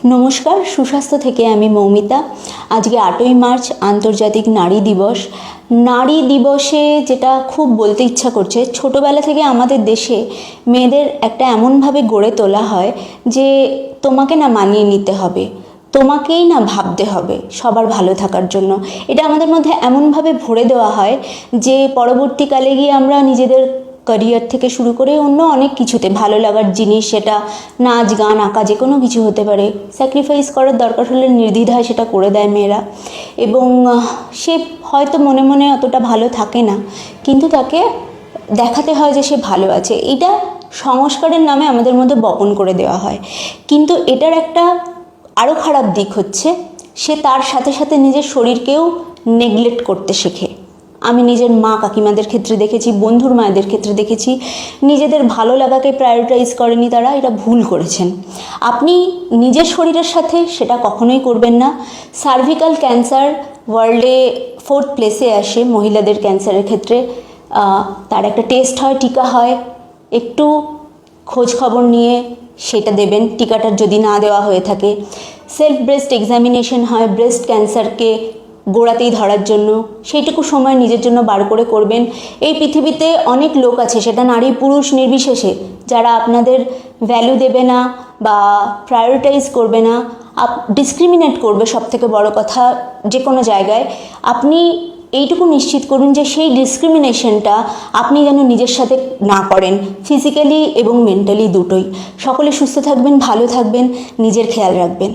নমস্কার, সুস্বাস্থ্য থেকে আমি মৌমিতা। আজকে 8ই মার্চ আন্তর্জাতিক নারী দিবস। নারী দিবসে যেটা খুব বলতে ইচ্ছা করছে, ছোটোবেলা থেকে আমাদের দেশে মেয়েদের একটা এমনভাবে গড়ে তোলা হয় যে তোমাকে না মানিয়ে নিতে হবে, তোমাকেই না ভাবতে হবে সবার ভালো থাকার জন্য। এটা আমাদের মধ্যে এমনভাবে ভরে দেওয়া হয় যে পরবর্তীকালে গিয়ে আমরা নিজেদের ক্যারিয়ার থেকে শুরু করে অন্য অনেক কিছুতে ভালো লাগার জিনিস, সেটা নাচ গান আঁকা যে কোনো কিছু হতে পারে, স্যাক্রিফাইস করার দরকার হলে নির্দ্বিধায় সেটা করে দেয় মেয়েরা। এবং সে হয়তো মনে মনে অতটা ভালো থাকে না, কিন্তু তাকে দেখাতে হয় যে সে ভালো আছে। এটা সংস্কারের নামে আমাদের মধ্যে বপন করে দেওয়া হয়। কিন্তু এটার একটা আরও খারাপ দিক হচ্ছে, সে তার সাথে সাথে নিজের শরীরকেও নেগলেক্ট করতে শেখে। আমি নিজের মা কাকিমাদের ক্ষেত্রে দেখেছি, বন্ধুর মায়েদের ক্ষেত্রে দেখেছি, নিজেদের ভালো লাগাকে প্রায়োরিটাইজ করেনি তারা, এটা ভুল করেছেন। আপনি নিজের শরীরের সাথে সেটা কখনোই করবেন না। সার্ভিক্যাল ক্যান্সার ওয়ার্ল্ডে 4th প্লেসে আসে মহিলাদের ক্যান্সারের ক্ষেত্রে। তার একটা টেস্ট হয়, টিকা হয়, একটু খোঁজ খবর নিয়ে সেটা দেবেন টিকাটার যদি না দেওয়া হয়ে থাকে। সেলফ ব্রেস্ট এক্সামিনেশন হয় ব্রেস্ট ক্যান্সারকে গোড়াতেই ধরার জন্য, সেইটুকু সময় নিজের জন্য বার করে করবেন। এই পৃথিবীতে অনেক লোক আছে, সেটা নারী পুরুষ নির্বিশেষে, যারা আপনাদের ভ্যালু দেবে না বা প্রায়োরিটাইজ করবে না, ডিসক্রিমিনেট করবে। সবথেকে বড় কথা, যে কোনো জায়গায় আপনি এইটুকু নিশ্চিত করুন যে সেই ডিসক্রিমিনেশনটা আপনি যেন নিজের সাথে না করেন, ফিজিক্যালি এবং মেন্টালি দুটোই। সকলে সুস্থ থাকবেন, ভালো থাকবেন, নিজের খেয়াল রাখবেন।